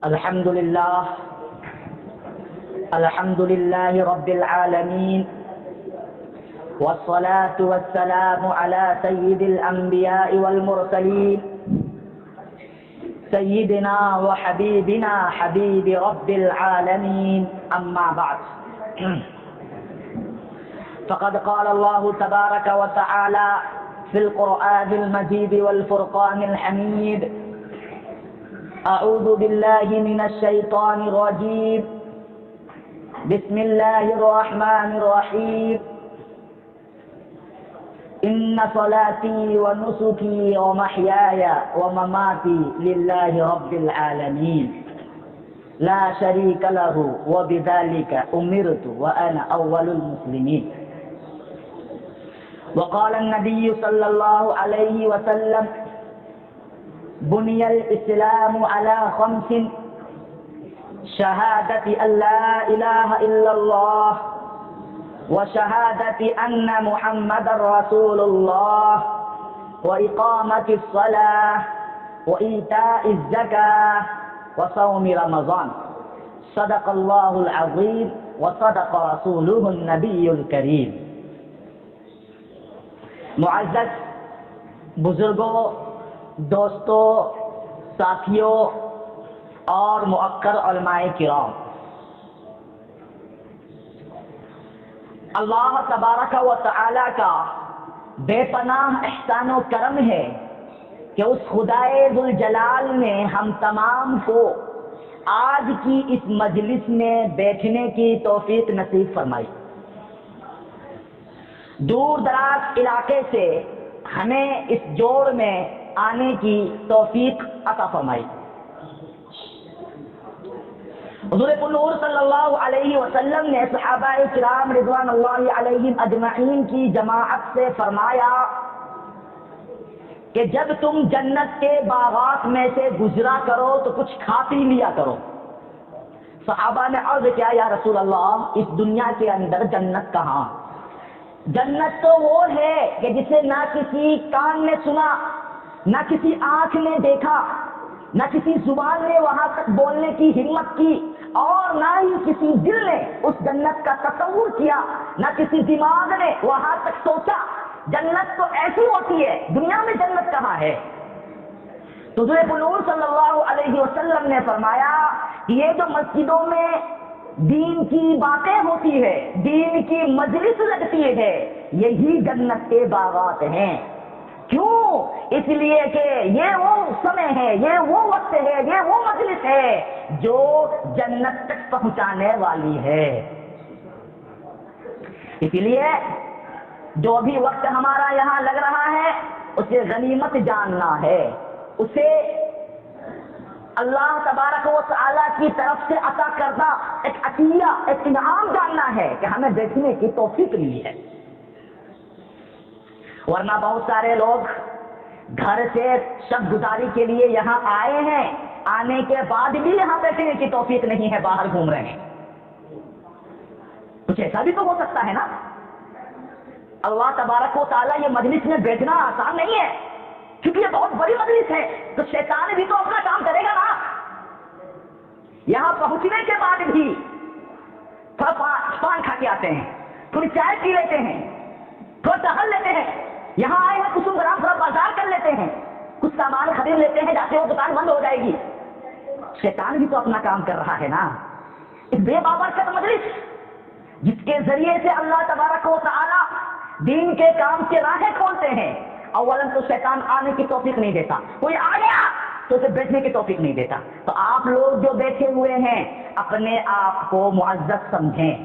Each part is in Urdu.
الحمد لله رب العالمين، والصلاة والسلام على سيد الأنبياء والمرسلين، سيدنا وحبيبنا حبيب رب العالمين، أما بعد. فقد قال الله تبارك وتعالى في القرآن المجيد والفرقان الحميد: أعوذ بالله من الشيطان الرجيم، بسم الله الرحمن الرحيم، إن صلاتي ونسكي ومحياي ومماتي لله رب العالمين لا شريك له وبذلك أمرت وأنا أول المسلمين. وقال النبي صلى الله عليه وسلم: بني الإسلام على 5: شهادة أن لا إله إلا الله، وشهادة أن محمد رسول الله، وإقامة الصلاة، وإيتاء الزكاة، وصوم رمضان. صدق الله العظيم وصدق رسوله النبي الكريم. معزز بزرگوں، دوستوں، ساتھیوں اور مؤقر علماء کرام، اللہ تبارک و تعالی کا بے پناہ احسان و کرم ہے کہ اس خدائے ذوالجلال نے ہم تمام کو آج کی اس مجلس میں بیٹھنے کی توفیق نصیب فرمائی. دور دراز علاقے سے ہمیں اس جوڑ میں آنے کی توفیق عطا فرمائی. حضور نور صلی اللہ علیہ وسلم نے صحابہ کرام رضوان اللہ علیہم اجمعین کی جماعت سے فرمایا کہ جب تم جنت کے باغات میں سے گزرا کرو تو کچھ کھا پی لیا کرو. صحابہ نے عرض کیا: یا رسول اللہ، اس دنیا کے اندر جنت کہاں؟ جنت تو وہ ہے کہ جسے نہ کسی کان نے سنا، نہ کسی آنکھ نے دیکھا، نہ کسی زبان نے وہاں تک بولنے کی ہمت کی، اور نہ ہی کسی دل نے اس جنت کا تصور کیا، نہ کسی دماغ نے وہاں تک سوچا. جنت تو ایسی ہوتی ہے، دنیا میں جنت کہاں ہے؟ تو حضور نور صلی اللہ علیہ وسلم نے فرمایا کہ یہ جو مسجدوں میں دین کی باتیں ہوتی ہے، دین کی مجلس لگتی ہے، یہی جنت کے باغات ہیں. کیوں؟ اس لیے کہ یہ وہ سمے ہے، یہ وہ وقت ہے، یہ وہ مجلس ہے جو جنت تک پہنچانے والی ہے. اس لیے جو بھی وقت ہمارا یہاں لگ رہا ہے اسے غنیمت جاننا ہے، اسے اللہ تبارک و تعالی کی طرف سے عطا کردہ ایک عطیہ، ایک انعام جاننا ہے کہ ہمیں دیکھنے کی توفیق ملی ہے. ورنہ بہت سارے لوگ گھر سے شب گزاری کے لیے یہاں آئے ہیں، آنے کے بعد بھی یہاں بیٹھنے کی توفیق نہیں ہے، باہر گھوم رہے ہیں. کچھ ایسا بھی تو ہو سکتا ہے نا. اللہ تبارک و تعالیٰ یہ مجلس میں بیٹھنا آسان نہیں ہے، کیونکہ یہ بہت بڑی مجلس ہے، تو شیطان بھی تو اپنا کام کرے گا نا. یہاں پہنچنے کے بعد بھی تھوڑا پان کھا کے آتے ہیں، تھوڑی چائے پی لیتے ہیں، تھوڑا ٹہل لیتے ہیں، یہاں آئے ہیں کچھ گرام تھوڑا بازار کر لیتے ہیں، کچھ سامان خرید لیتے ہیں، جاتے ہو دکان بند ہو جائے گی. شیطان بھی تو اپنا کام کر رہا ہے نا. ایک بے بابرکت مجلس جس کے ذریعے سے اللہ تبارک و تعالی دین کے کام کے راہیں کھولتے ہیں. اولاً تو شیطان آنے کی توفیق نہیں دیتا، کوئی آ گیا تو اسے بیٹھنے کی توفیق نہیں دیتا. تو آپ لوگ جو بیٹھے ہوئے ہیں اپنے آپ کو معزز سمجھیں،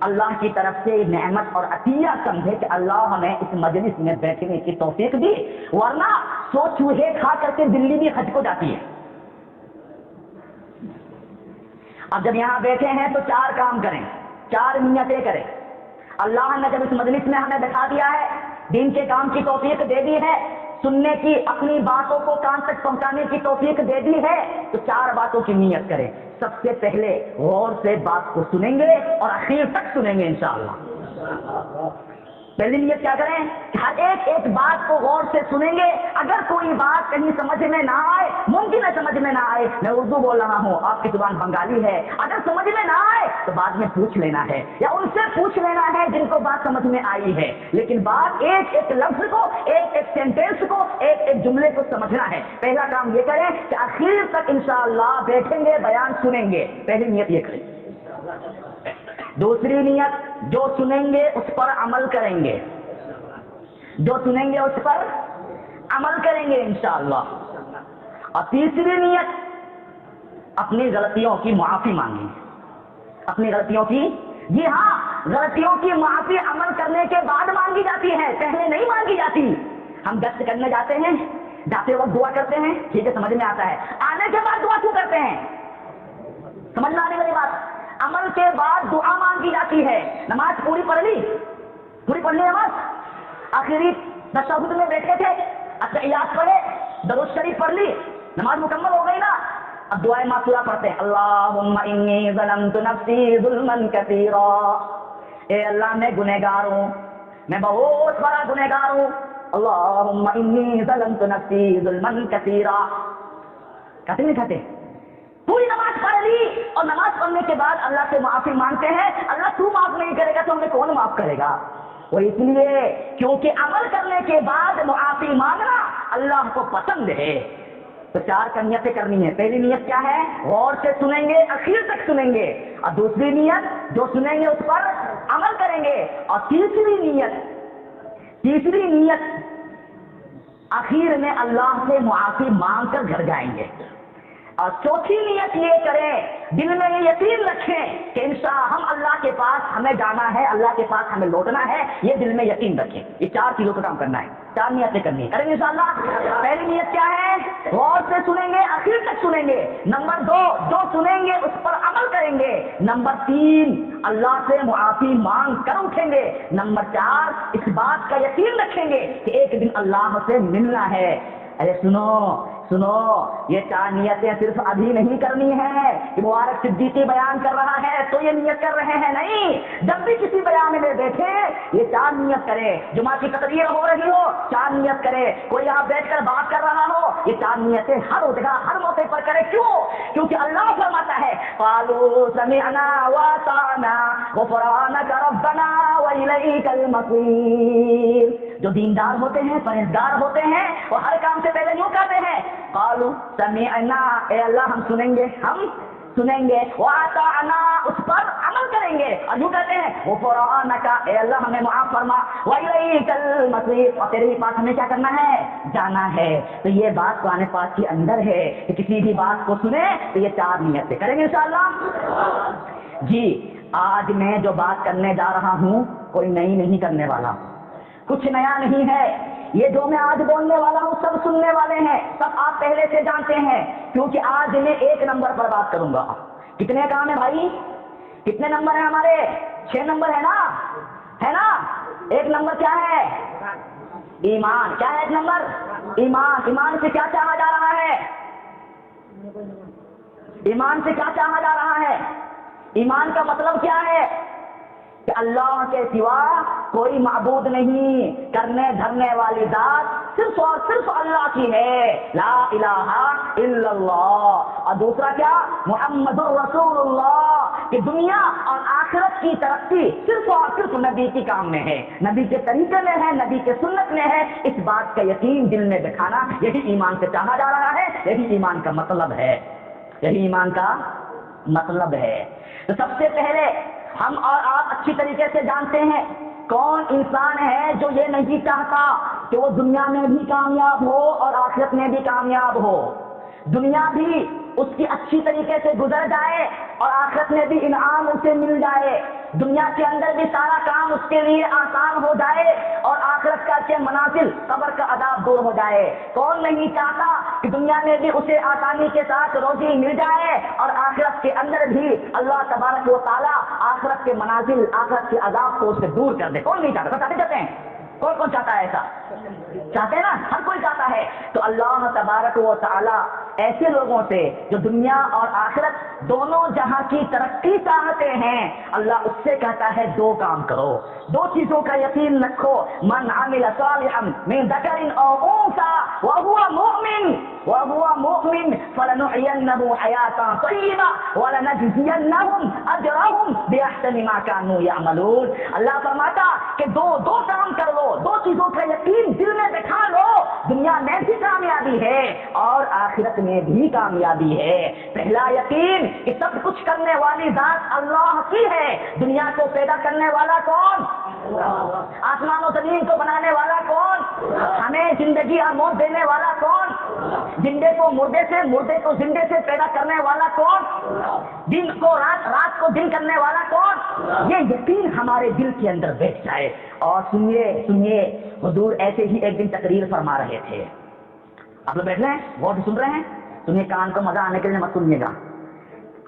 اللہ کی طرف سے نعمت اور عطیہ سمجھے کہ اللہ ہمیں اس مجلس میں بیٹھنے کی توفیق دی، ورنہ سو چوہے کھا کر کے دلی بھی حج کو جاتی ہے. اب جب یہاں بیٹھے ہیں تو 4 کام کریں، 4 نیتیں کریں. اللہ نے جب اس مجلس میں ہمیں دکھا دیا ہے، دین کے کام کی توفیق دے دی ہے، سننے کی، اپنی باتوں کو کان تک پہنچانے کی توفیق دے دی ہے، تو 4 باتوں کی نیت کریں. سب سے پہلے غور سے بات کو سنیں گے اور آخر تک سنیں گے انشاءاللہ. پہلی نیت کیا کریں کہ ہر ایک بات کو غور سے سنیں گے. اگر کوئی بات کہیں سمجھ میں نہ آئے، ممکن ہے سمجھ میں نہ آئے، میں اردو بول رہا ہوں، آپ کی زبان بنگالی ہے، اگر سمجھ میں نہ آئے تو بعد میں پوچھ لینا ہے یا ان سے پوچھ لینا ہے جن کو بات سمجھ میں آئی ہے. لیکن بات ایک لفظ کو، ایک سینٹینس کو، ایک جملے کو سمجھنا ہے. پہلا کام یہ کریں کہ آخر تک انشاءاللہ بیٹھیں گے، بیان سنیں گے. پہلی نیت یہ کریں. دوسری نیت، جو سنیں گے اس پر عمل کریں گے. جو سنیں گے اس پر عمل کریں گے انشاءاللہ. اور تیسری نیت، اپنی غلطیوں کی معافی مانگیں. اپنی غلطیوں کی، جی ہاں، غلطیوں کی معافی عمل کرنے کے بعد مانگی جاتی ہے، پہلے نہیں مانگی جاتی. ہم گشت کرنے جاتے ہیں، جاتے وقت دعا کرتے ہیں، ٹھیک ہے سمجھ میں آتا ہے. آنے کے بعد دعا کیوں کرتے ہیں؟ سمجھ میں آنے والی بات. عمل کے بعد دعا مانگی جاتی ہے. نماز پوری پڑھ لی، پوری پڑھ لی نماز، آخری تشہد میں بیٹھے تھے، اتحیات پڑھے، درود شریف پڑھ لی، نماز مکمل ہو گئی نا. اب دعائیں معصورہ پڑھتے ہیں. اللہم انی ظلمت نفسی ظلما کثیرا. اے اللہ میں گنہگار ہوں، میں بہت بڑا گنہگار ہوں. اللہم انی ظلمت نفسی ظلما کثیرا. کہتے نہیں کہتے؟ پوری نماز پڑھ لی اور نماز پڑھنے کے بعد اللہ سے معافی مانگتے ہیں. اللہ تو معاف نہیں کرے گا تو ہمیں کون معاف کرے گا؟ وہ اس لیے کیونکہ عمل کرنے کے بعد معافی مانگنا اللہ کو پسند ہے. تو چار نیتیں کرنی ہے. پہلی نیت کیا ہے؟ غور سے سنیں گے، اخیر تک سنیں گے. اور دوسری نیت، جو سنیں گے اس پر عمل کریں گے. اور تیسری نیت آخر میں اللہ سے معافی مانگ کر گھر جائیں گے. اور چوتھی نیت یہ کریں، دل میں یہ یقین رکھیں کہ انشاءاللہ ہم اللہ کے پاس ہمیں جانا ہے، اللہ کے پاس ہمیں لوٹنا ہے. یہ دل میں یقین رکھیں. یہ چار چیزوں کا کام کرنا ہے، چار نیتیں کرنی ہے. کریں گے انشاءاللہ. پہلی نیت کیا ہے؟ غور سے سنیں گے، آخر تک سنیں گے. نمبر 2، جو سنیں گے اس پر عمل کریں گے. نمبر 3، اللہ سے معافی مانگ کر اٹھیں گے. نمبر 4، اس بات کا یقین رکھیں گے کہ ایک دن اللہ سے ملنا ہے. ارے سنو، یہ چار نیتیں صرف ابھی نہیں کرنی ہے کہ مبارک صدیقی بیان کر رہا ہے تو یہ نیت کر رہے ہیں، نہیں. جب بھی کسی بیان میں بیٹھے یہ چار نیت کرے. جمعہ کی تقریر ہو رہی ہو، چار نیت کرے. کوئی یہاں بیٹھ کر بات کر رہا ہو، یہ چار نیتیں ہر جگہ ہر موقع پر کرے. کیوں؟ کیونکہ اللہ فرماتا ہے قالوا سمعنا واطعنا غفرانک ربنا والیک المصیر. جو دیندار ہوتے ہیں، پرہیزگار ہوتے ہیں، وہ ہر کام سے پہلے یوں کہتے ہیں قالوا سمعنا، اے اللہ ہم سنیں گے، واطعنا، اس پر عمل کریں گے. اور یوں کہتے ہیں غفرانک، اے اللہ ہمیں معاف فرما، والیک المصیر، اور تیرے ہی پاس ہمیں کیا کرنا ہے؟ جانا ہے. تو یہ بات قرآن پاک کے اندر ہے کہ کسی بھی بات کو سنیں تو یہ چار نیتیں کریں گے انشاءاللہ. جی آج میں جو بات کرنے جا رہا ہوں کوئی نئی نہیں کرنے والا، کچھ نیا نہیں ہے. یہ جو میں آج بولنے والا ہوں سب سننے والے ہیں، سب آپ پہلے سے جانتے ہیں. کیونکہ آج میں 1 نمبر پر بات کروں گا. کتنے کام ہیں بھائی؟ کتنے نمبر ہیں ہمارے؟ 6 نمبر ہے نا. 1 نمبر کیا ہے؟ ایمان. کیا ہے 1 نمبر؟ ایمان. ایمان سے کیا چاہا جا رہا ہے؟ ایمان سے کیا چاہا جا رہا ہے؟ ایمان کا مطلب کیا ہے؟ کہ اللہ کے سوا کوئی معبود نہیں، کرنے دھرنے والی ذات صرف اور صرف اللہ کی ہے، لا الہ الا اللہ. اور دوسرا کیا؟ محمد الرسول اللہ، کہ دنیا اور آخرت کی ترقی صرف اور صرف نبی کے کام میں ہے، نبی کے طریقے میں ہے، نبی کے سنت میں ہے. اس بات کا یقین دل میں بٹھانا، یہی ایمان سے چاہا جا رہا ہے، یہی ایمان کا مطلب ہے، یہی ایمان کا مطلب ہے. تو سب سے پہلے ہم اور آپ اچھی طریقے سے جانتے ہیں کون انسان ہے جو یہ نہیں چاہتا کہ وہ دنیا میں بھی کامیاب ہو اور آخرت میں بھی کامیاب ہو. دنیا بھی اس کی اچھی طریقے سے گزر جائے اور آخرت میں بھی انعام اسے مل جائے. دنیا کے اندر بھی سارا کام اس کے لیے آسان ہو جائے اور آخرت کا کے منازل، قبر کا عذاب دور ہو جائے. کون نہیں چاہتا کہ دنیا میں بھی اسے آسانی کے ساتھ روزی مل جائے اور آخرت کے اندر بھی اللہ تبارک و تعالیٰ آخرت کے منازل، آخرت کے عذاب کو اس سے دور کر دے. کون نہیں چاہتا؟ سب چاہتے ہیں. کون کون چاہتا ہے ایسا؟ چاہتے ہیں نا، ہر کوئی چاہتا ہے. تو اللہ تبارک و تعالی ایسے لوگوں سے جو دنیا اور آخرت دونوں جہاں کی ترقی چاہتے ہیں، اللہ اس سے کہتا ہے دو کام کرو، دو چیزوں کا یقین رکھو. من عمل صالحا من ذکر او انثى وهو مؤمن فلنحيينه حياة طيبة ولنجزينهم اجرهم باحسن ما كانوا يعملون. اللہ فرماتا کہ دو کام کر لو، دو چیزوں کا یقین دل میں بٹھا لو، دنیا میں بھی کامیابی ہے اور آخرت میں بھی کامیابی ہے. پہلا یقین کہ سب کچھ کرنے والی ذات اللہ کی ہے. دنیا کو پیدا کرنے والا کون؟ آسمان و زمین کو بنانے والا کون؟ ہمیں زندگی اور موت دینے والا کون؟ زندے کو مردے سے، مردے کو زندے سے پیدا کرنے والا کون؟ دن کو رات، رات کو دن کرنے والا کون؟ یہ یقین ہمارے دل کے اندر بیٹھ جائے. اور سنیے حضور ایسے ہی ایک دن تقریر فرما رہے تھے. آپ لوگ بیٹھ رہے ہیں، غور سے سن رہے ہیں، سنیے، کان کو مزہ آنے کے لیے مت سنیے گا.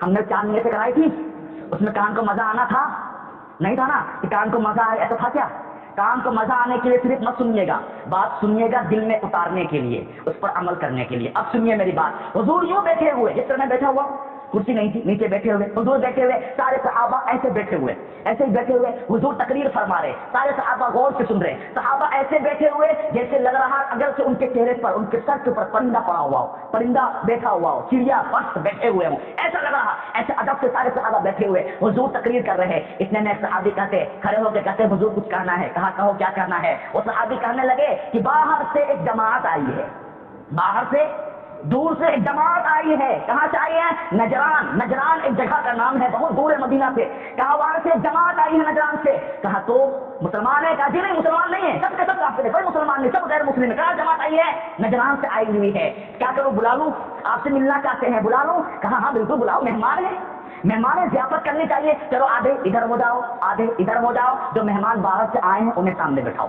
ہم نے 4 منٹ کرائی تھی، اس میں کان کو مزہ آنا تھا نہیں تھا نا؟ کہ کان کو مزہ آئے ایسا تھا کیا؟ کان کو مزہ آنے کے لیے صرف مت سنیے گا، بات سنیے گا دل میں اتارنے کے لیے، اس پر عمل کرنے کے لیے. اب سنیے میری بات. حضور یوں بیٹھے ہوئے جس طرح میں بیٹھا ہوا، کرسی نہیں تھی، نیچے بیٹھے ہوئے حضور بیٹھے ہوئے، سارے صحابہ ایسے بیٹھے ہوئے، ایسے ہی بیٹھے ہوئے حضور تقریر فرما رہے، سارے صحابہ غور سے سن رہے. صحابہ ایسے بیٹھے ہوئے جیسے لگ رہا اگر سے ان کے چہرے پر، ان کے سر کے اوپر پرندہ پڑا ہوا ہو، پرندہ بیٹھا ہوا ہو، چڑیا پس بیٹھے ہوئے ہوں، ایسا لگ رہا. ایسے ادب سے سارے صحابہ بیٹھے ہوئے، حضور تقریر کر رہے. اتنے میں صحابی کہتے، کھڑے ہو کے کہتے حضور کچھ کہنا ہے. کہا کہو کیا کہنا ہے. وہ صحابی کہنے لگے کہ باہر سے ایک جماعت آئی ہے، باہر سے دور سے ایک جماعت آئی ہے. کہاں سے آئی ہے؟ نجران. نجران ایک جگہ کا نام ہے، بہت دور ہے مدینہ سے. کہا وہاں سے ایک جماعت آئی ہے نجران سے. کہا تو مسلمان ہے؟ کہا جی نہیں مسلمان نہیں ہے، سب کے سب کافر ہیں، کوئی مسلمان نہیں، سب غیر مسلم ہے. کہا جماعت آئی ہے نجران سے آئی ہوئی ہے، کیا کروں بلا لوں؟ آپ سے ملنا چاہتے ہیں، بلا لوں؟ کہا ہاں بالکل بلاؤ، مہمان ہے، مہمان ہے، ضیافت کرنی چاہیے. چلو آدھے ادھر ہو جاؤ، آدھے ادھر ہو جاؤ، جو مہمان باہر سے آئے ہیں انہیں سامنے بٹھاؤ.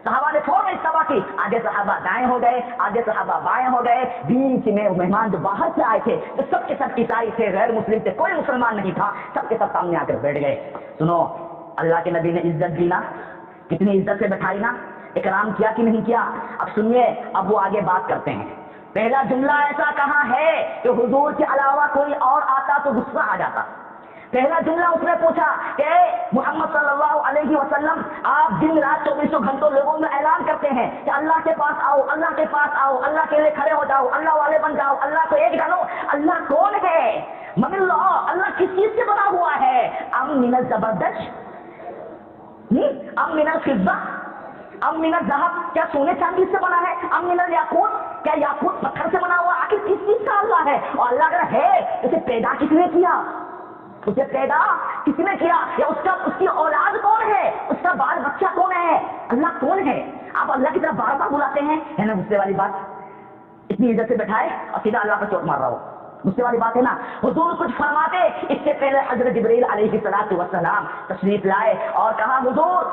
صحابہ نے فوراً اتباع کی، آدھے صحابہ دائیں ہو گئے، آدھے صحابہ بائیں ہو گئے. بیچ میں مہمان جو باہر سے آئے تھے تو سب کے سب عیسائی تھے، غیر مسلم تھے، کوئی مسلمان نہیں تھا، سب کے سب سامنے آ کر بیٹھ گئے. سنو، اللہ کے نبی نے عزت دی نا، کتنی عزت سے بٹھائی نا، اکرام کیا کہ نہیں کیا. اب سنیے، اب وہ آگے بات کرتے ہیں. پہلا جملہ ایسا کہاں ہے کہ حضور کے علاوہ کوئی اور آتا تو غصہ آ جاتا. پہلا جملہ اس نے پوچھا کہ محمد صلی اللہ علیہ وسلم آپ دن رات 24 گھنٹوں لوگوں میں اعلان کرتے ہیں کہ اللہ کے پاس آؤ، اللہ کے پاس آؤ، اللہ کے لیے کھڑے ہو جاؤ، اللہ والے بن جاؤ، اللہ کو ایک جانو. اللہ کون ہے؟ من اللہ. اللہ کس چیز سے بنا ہوا ہے؟ ام من الزبردست، ام من الفضہ، ام من الذهب، کیا سونے چاندی سے بنا ہے؟ ام من الیاقوت، کیا یاقوت پتھر سے بنا ہوا؟ آخر کس چیز کا اللہ ہے؟ اور اللہ اگر ہے اسے پیدا کس نے کیا؟ اسے پیدا کس نے کیا؟ یا اس کی اولاد کون ہے؟ اس کا بال بچہ کون ہے؟ اللہ کون ہے؟ آپ اللہ کی طرف بار بار بلاتے ہیں، ہے نا غصے والی بات؟ اتنی عزت سے بٹھائے اور سیدھا اللہ پر چوٹ مار رہا ہو، غصے والی بات ہے نا. حضور کچھ فرماتے اس سے پہلے حضرت جبریل علیہ السلام تشریف لائے اور کہا حضور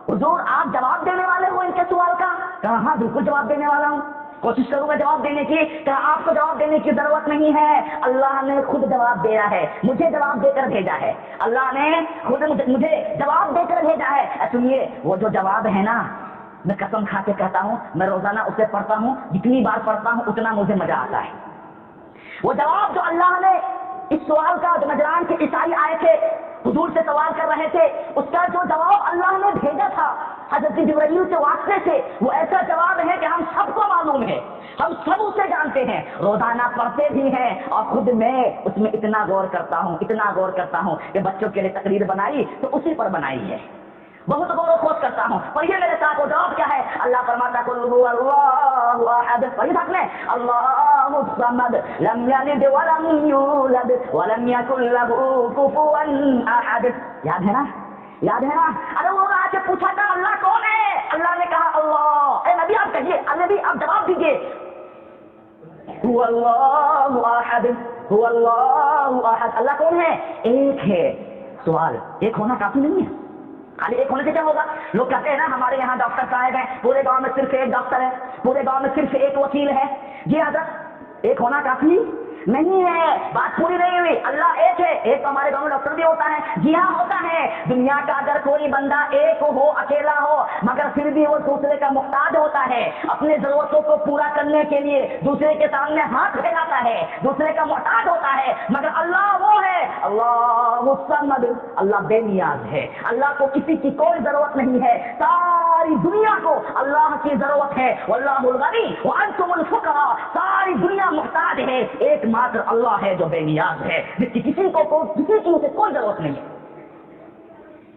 آپ جواب دینے والے ہو ان کے سوال کا؟ کہا ہاں بالکل جواب دینے والا ہوں، کوشش کروں گا جواب دینے کی. کہا آپ کو جواب دینے کی ضرورت نہیں ہے، اللہ نے خود جواب دیا ہے، مجھے جواب دے کر بھیجا ہے، اللہ نے خود مجھے جواب دے کر بھیجا ہے. سنیے، وہ جو جواب ہے نا، میں قسم کھا کے کہتا ہوں، میں روزانہ اسے پڑھتا ہوں، جتنی بار پڑھتا ہوں اتنا مجھے مزہ آتا ہے. وہ جواب جو اللہ نے اس سوال کا، جو نجران کے عیسائی آئے تھے حضور سے سوال کر رہے تھے، اس کا جو جواب اللہ نے بھیجا تھا حضرت جبرائیل کے واسطے سے، وہ ایسا جواب ہے کہ ہم سب کو معلوم ہے، ہم سب اسے جانتے ہیں، روزانہ پڑھتے بھی ہیں. اور خود میں اس میں اتنا غور کرتا ہوں کہ بچوں کے لیے تقریر بنائی تو اسی پر بنائی ہے، بہت غور و خوض کرتا ہوں. پڑھیے میرے ساتھ، وہ جواب کیا ہے؟ اللہ فرماتا قل هو اللہ احد، پڑھی ساتھ میں، اللہ الصمد لم یلد ولم یولد ولم یکن له کفوا احد. یاد ہے نا؟ ارے وہ آ کے پوچھا تھا اللہ کون ہے؟ اللہ نے کہا اللہ. اے نبی آپ کہیے، نبی آپ جواب دیجیے، هو اللہ احد، هو اللہ احد. اللہ کون ہے؟ ایک ہے. سوال، ایک ہونا کافی نہیں ہے؟ خالی ایک ہونے سے کیا ہوگا؟ لوگ کہتے ہیں نا ہمارے یہاں ڈاکٹر صاحب ہیں، پورے گاؤں میں صرف ایک ڈاکٹر ہے، پورے گاؤں میں صرف ایک وکیل ہے. جی حضرت، ایک ہونا کافی نہیں ہے, بات پوری نہیں ہوئی. اللہ ایک ہے. ایک ہمارے گاؤں میں ڈاکٹر بھی ہوتا ہے, جی ہاں ہوتا ہے. دنیا کا اگر کوئی بندہ ایک ہو, اکیلا ہو, مگر پھر بھی وہ دوسرے کا محتاج ہوتا ہے, اپنے ضرورتوں کو پورا کرنے کے لیے دوسرے کے سامنے ہاتھ پھیلاتا ہے, دوسرے کا محتاج ہوتا ہے. مگر اللہ وہ ہے, اللہ الصمد, اللہ بے نیاز ہے. اللہ کو کسی کی کوئی ضرورت نہیں ہے, ساری دنیا کو اللہ کی ضرورت ہے. واللہ الغنی وانتم الفقراء, ساری دنیا محتاج ہے, ایک ماتر اللہ ہے جو بے نیاز ہے, جس کی کسی کی اسے کوئی ضرورت نہیں ہے.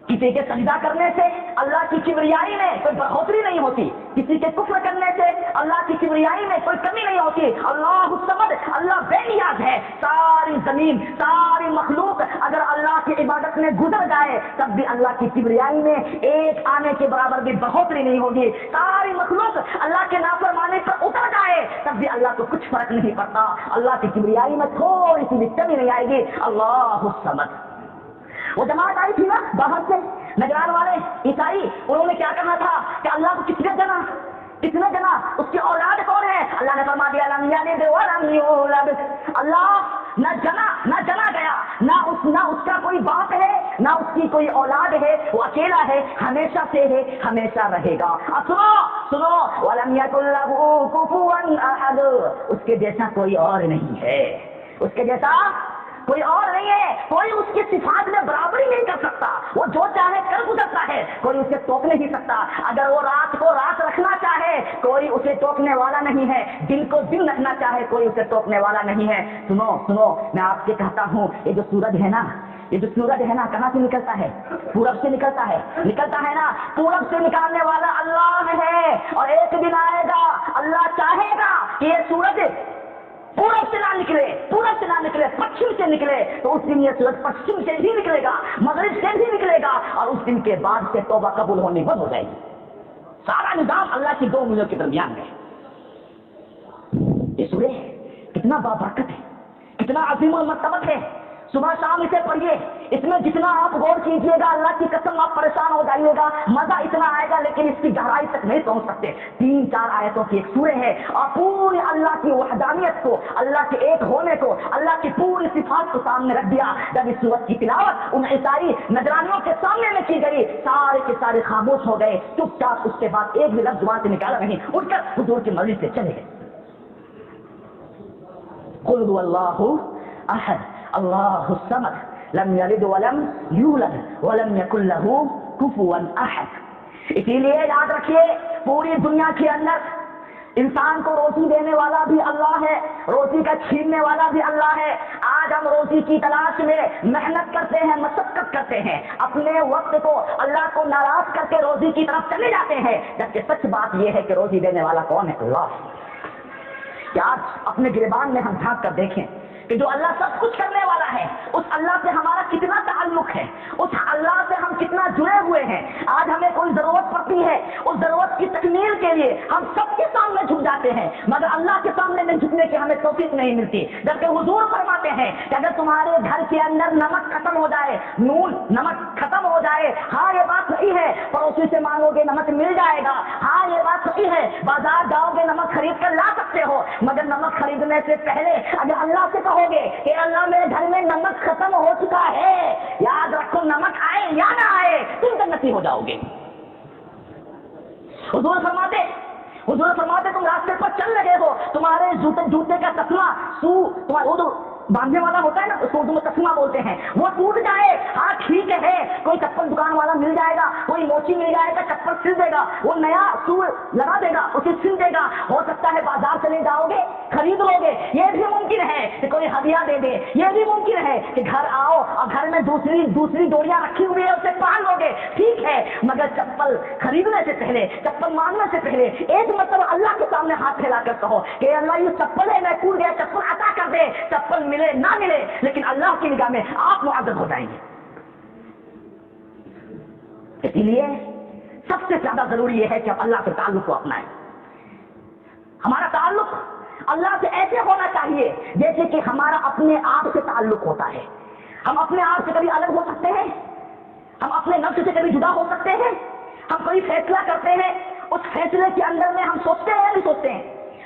کسی کے سجدہ کرنے سے اللہ کی کبریائی میں کوئی بڑھوتری نہیں ہوتی, کسی کے کفر کرنے سے اللہ کی کبریائی میں کوئی کمی نہیں ہوتی. اللہ الصمد, اللہ بے نیاز ہے. ساری زمین, ساری مخلوق اگر اللہ کی عبادت میں گزر جائے تب بھی اللہ کی کبریائی میں ایک آنے کے برابر بھی بڑھوتری نہیں ہوگی. ساری مخلوق اللہ کے نافرمانے پر اتر جائے تب بھی اللہ کو کچھ فرق نہیں پڑتا, اللہ کی کبریائی میں تھوڑی سی بھی کمی نہیں آئے گی. اللہ الصمد. وہ جماعت آئی تھی نا باہر سے, نجران والے عیسائی, انہوں نے کیا کہا تھا کہ اللہ کو کس نے جنا, اس کی اولاد کون ہے؟ اللہ نے فرما دیا لم یلد ولم یولد, اللہ نہ جنا گیا, نہ اس کا کوئی باپ ہے, نہ اس کی کوئی اولاد ہے, وہ اکیلا ہے, ہمیشہ سے ہے, ہمیشہ رہے گا. اب سنو ولم یکن لہ کفوا احد, اس کے جیسا کوئی اور نہیں ہے, اس کے جیسا کوئی اور نہیں ہے. کوئی اس کی صفات میں برابری نہیں کر سکتا, وہ جو چاہے کر گزرتا ہے, کوئی اسے ٹوک نہیں سکتا. اگر وہ رات کو رات رکھنا چاہے کوئی اسے ٹوکنے والا نہیں ہے, دن کو دن رکھنا چاہے کوئی اسے ٹوکنے والا نہیں ہے. سنو میں آپ سے کہتا ہوں, یہ جو سورج ہے نا, کہاں سے نکلتا ہے؟ پورب سے نکلتا ہے نا. پورب سے نکالنے والا اللہ ہے, اور ایک دن آئے گا اللہ چاہے گا کہ یہ سورج پورب سے نہ نکلے, پچھم سے نکلے, تو اس دن یہ سورج پچھم سے بھی نکلے گا, مغرب سے بھی نکلے گا, اور اس دن کے بعد سے توبہ قبول ہونے بند ہو جائے گی. سارا نظام اللہ کی دو انگلیوں کے درمیان ہے. یہ سورہ کتنا بابرکت ہے, کتنا عظیم المرتبت ہے. صبح شام اسے پڑھیے, اس میں جتنا آپ غور کیجیے گا اللہ کی قسم آپ پریشان ہو جائیے گا. مزہ اتنا آئے گا لیکن اس کی گہرائی تک نہیں پہنچ سکتے. 3-4 آیتوں کی ایک سورہ ہے, اور پوری اللہ کی وحدانیت کو, اللہ کے ایک ہونے کو, اللہ کی پوری صفات کو سامنے رکھ دیا. جب اس سورت کی تلاوت ان عیسائی نجرانیوں کے سامنے میں کی گئی, سارے کے سارے خاموش ہو گئے, چپ چاپ. اس کے بعد ایک بھی لفظ زبان سے نکالا نہیں, اٹھ کر حضور کی مرضی سے چلے گئے. قل هو اللہ احد اللہ الصمد لم یلد ولم یولد ولم یکن لہ کفوا احد. اسی لیے یاد رکھیے, پوری دنیا کے اندر انسان کو روزی دینے والا بھی اللہ ہے, روزی کا چھیننے والا بھی اللہ ہے. آج ہم روزی کی تلاش میں محنت کرتے ہیں, مشقت کرتے ہیں, اپنے وقت کو اللہ کو ناراض کر کے روزی کی طرف چلے جاتے ہیں, جبکہ سچ بات یہ ہے کہ روزی دینے والا کون ہے؟ اللہ. کیا آج اپنے گریبان میں ہم جھانک کر دیکھیں کہ جو اللہ سب کچھ کرنے والا ہے, اس اللہ سے ہمارا کتنا تعلق ہے, اس اللہ سے ہم کتنا جڑے ہوئے ہیں. آج ہمیں کوئی ضرورت پڑتی ہے, اس ضرورت کی تکمیل کے لیے ہم سب کے سامنے جھک جاتے ہیں, مگر اللہ کے سامنے میں جھکنے کی ہمیں توفیق نہیں ملتی. جبکہ حضور فرماتے ہیں کہ اگر تمہارے گھر کے اندر نمک ختم ہو جائے, نمک ختم ہو جائے, ہاں یہ بات صحیح ہے, پڑوسی سے مانگو گے نمک مل جائے گا, ہاں یہ بات صحیح ہے, بازار جاؤ گے نمک خرید کر لا سکتے ہو, مگر نمک خریدنے سے پہلے اگر اللہ سے کہو گے کہ اللہ میرے گھر میں نمک ختم ہو چکا ہے, یاد رکھو نمک آئے یا نہ آئے تم جنتی ہو جاؤ گے. حضور فرماتے تم راستے پر چل رہے ہو, تمہارے جوتے کا تسمہ تمہارا باندھنے والا ہوتا ہے نا, اس کو اردو میں تسمہ بولتے ہیں, وہ ٹوٹ جائے, ہاں ٹھیک ہے, کوئی چپل دکان والا مل جائے گا, کوئی موچی مل جائے گا, چپل سل دے گا, وہ نیا سو لگا دے گا, اسے سل دے گا. ہو سکتا ہے بازار چلے جاؤ گے, خرید لو گے, یہ بھی ممکن ہے کہ کوئی ہدیہ دے دے, یہ بھی ممکن ہے کہ گھر آؤ اور گھر میں دوسری ڈوریاں رکھی ہوئی ہے اسے پہن لو گے, ٹھیک ہے, مگر چپل خریدنے سے پہلے, چپل مانگنے سے پہلے ایک مرتبہ اللہ کے سامنے ہاتھ پھیلا کر کہو کہ اللہ یہ چپل ہے, میں ٹوٹ گیا, چپل عطا کر دے. چپل ملے نہ ملے لیکن اللہ کی نگاہ میں آپ معزز ہو جائیں گے. اسی لیے سب سے زیادہ ضروری یہ ہے کہ ہم اللہ کے تعلق کو اپنائیں. ہمارا تعلق اللہ سے ایسے ہونا چاہیے جیسے کہ ہمارا اپنے آپ سے تعلق ہوتا ہے. ہم اپنے آپ سے کبھی الگ ہو سکتے ہیں, ہم اپنے نفس سے کبھی جدا ہو سکتے ہیں. ہم کوئی فیصلہ کرتے ہیں, اس فیصلے کے اندر میں ہم سوچتے ہیں یا نہیں سوچتے ہیں,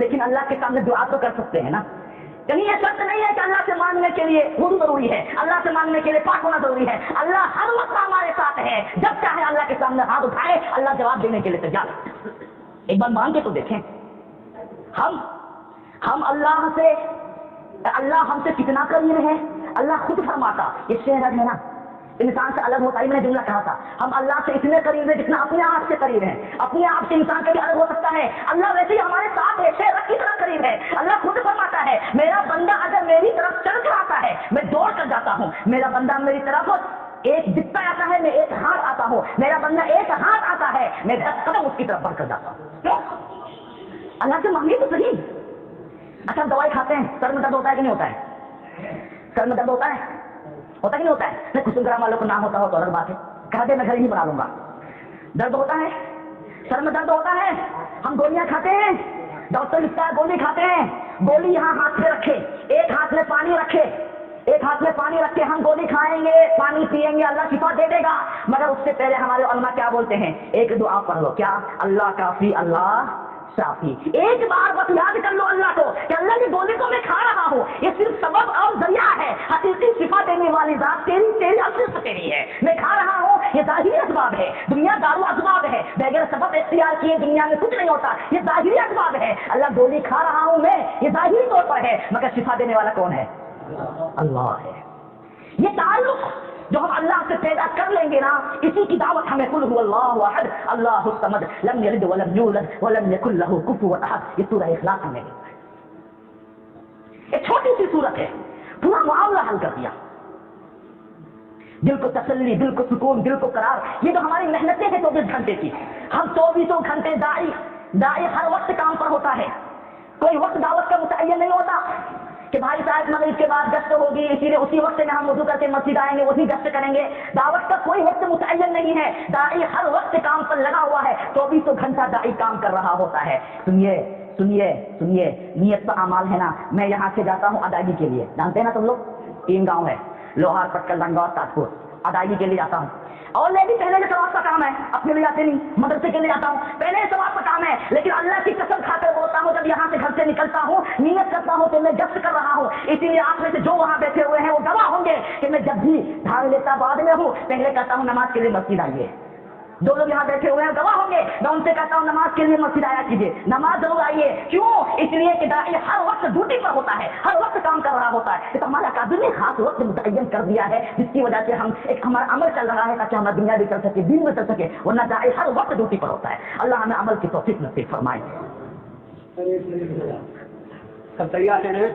لیکن اللہ کے سامنے دعا تو کر سکتے ہیں نا. کہیں یہ شرط نہیں ہے کہ اللہ سے مانگنے کے لیے وضو ضروری ہے, اللہ سے مانگنے کے لیے پاک ہونا ضروری ہے. اللہ ہر وقت ہمارے ساتھ ہے, جب چاہے اللہ کے سامنے ہاتھ اٹھائے, اللہ جواب دینے کے لیے تیار ہے. ایک بار مانگ کے تو دیکھیں. ہم اللہ ہم سے کتنا قریب ہے. اللہ خود فرماتا, یہ شعر ہے نا, انسان سے الگ ہوتا ہے, میں نے جملہ کہا تھا, ہم اللہ سے اتنے قریب ہیں جتنا اپنے آپ سے قریب ہیں. اپنے آپ سے انسان کبھی الگ ہو سکتا ہے, اللہ ویسے ہی ہمارے ساتھ ہے, شعر کی طرح قریب ہے. اللہ خود فرماتا ہے, میرا بندہ اگر میری طرف چل کر آتا ہے میں دوڑ کر جاتا ہوں. میرا بندہ میری طرف ایک دکھتا آتا ہے, میں ایک ہاتھ آتا ہوں. میرا بندہ ایک ہاتھ آتا ہے, میں 10 قدم اس کی طرف بڑھ کر جاتا ہوں. اللہ سے مانگے تو صحیح. اچھا دوائی کھاتے ہیں, سر میں درد ہوتا ہے کہ نہیں ہوتا ہے؟ سر میں درد ہوتا ہے کہ نہیں ہوتا ہے؟ میں کچھ گرام والوں کو نہ ہوتا ہو تو الگ بات ہے, کہا دے میں گھر ہی بنا لوں گا. درد ہوتا ہے, سر میں درد ہوتا ہے, ہم گولیاں کھاتے ہیں, ڈاکٹر لکھتا ہے گولی کھاتے ہیں. گولی یہاں ہاتھ میں رکھے, ایک ہاتھ میں پانی رکھے, ایک ہاتھ میں پانی رکھ کے ہم گولی کھائیں گے, پانی پیئیں گے, اللہ شفا دے دے گا. مگر اس سے پہلے ہمارے علماء کیا بولتے ہیں, ایک دعا پڑھ لو, کیا؟ اللہ کافی اللہ شافی. ایک بار بس یاد کر لو اللہ کو کہ اللہ کی گولی کو میں کھا رہا ہوں, یہ صرف سبب اور ذریعہ ہے, حقیقی شفا دینے والی ذات تیری اور صرف تیری ہے. میں کھا رہا ہوں, یہ ظاہری اسباب ہے, دنیا دارو اسباب ہے, بغیر سبب اختیار کیے دنیا میں کچھ نہیں ہوتا, یہ ظاہری اسباب ہے. اللہ گولی کھا رہا ہوں میں, یہ ظاہری طور پر ہے, مگر شفا دینے والا کون ہے؟ اللہ ہے. یہ تعلق جو ہم اللہ سے پیدا کر لیں گے نا, اسی کی دعوت ہمیں قل هو اللہ احد اللہ الصمد لم یلد ولم یولد ولم یکن له کفوا احد. یہ سورہ اخلاص ہمیں ایک چھوٹی سی سورت ہے, پورا معاملہ حل کر دیا. دل کو تسلی, دل کو سکون, دل کو قرار. یہ جو ہماری محنتیں ہیں 24 گھنٹے کی, ہم 24 گھنٹے داعی ہر وقت کام پر ہوتا ہے. کوئی وقت دعوت کا متعین نہیں ہوتا کہ بھائی صاحب مغرب کے بعد گشت ہوگی, اسی لیے اسی وقت میں ہم وضو کر کے مسجد آئیں گے, وہی گشت کریں گے. دعوت کا کوئی وقت متعین نہیں ہے, داعی ہر وقت کام پر لگا ہوا ہے, 24 گھنٹہ داعی کام کر رہا ہوتا ہے. سنیے نیت کا اعمال ہے نا, میں یہاں سے جاتا ہوں ادائیگی کے لیے, جانتے ہیں نا تم لوگ, 3 گاؤں ہے, لوہار, پٹکل, لنگا اور تاجپور, ادائیگی کے لیے جاتا ہوں. اور میں بھی پہلے یہ ثواب کا کام ہے, اپنے لیے جاتے نہیں, مدرسے کے لیے جاتا ہوں, پہلے یہ ثواب کا کام ہے. لیکن اللہ کی قسم کھا کر بولتا ہوں, جب یہاں سے گھر سے نکلتا ہوں نیت کرتا ہوں کہ میں گشت کر رہا ہوں. اسی لیے آپ میں سے جو وہاں بیٹھے ہوئے ہیں وہ گواہ ہوں گے کہ میں جب بھی دھان لیتا بعد میں ہوں, پہلے کہتا ہوں نماز کے لیے مسجد آئیے. جو لوگ یہاں بیٹھے ہوئے ہیں گواہ ہوں گے, میں ان سے کہتا ہوں نماز کے لیے مسجد آیا کیجیے, نماز ضرور آئیے. کیوں؟ اس لیے کہ داعی ہر وقت ڈیوٹی پر ہوتا ہے, ہر وقت کام کر رہا ہوتا ہے. تو ہمارا اکابر نے خاص وقت متعین کر دیا ہے, جس کی وجہ سے ہمارا عمل چل رہا ہے تاکہ ہمارا دنیا بھی چل سکے, دین بھی چل سکے, ورنہ داعی ہر وقت ڈیوٹی پر ہوتا ہے. اللہ ہمیں عمل کی توفیق نصیب فرمائے. سب تیار ہیں؟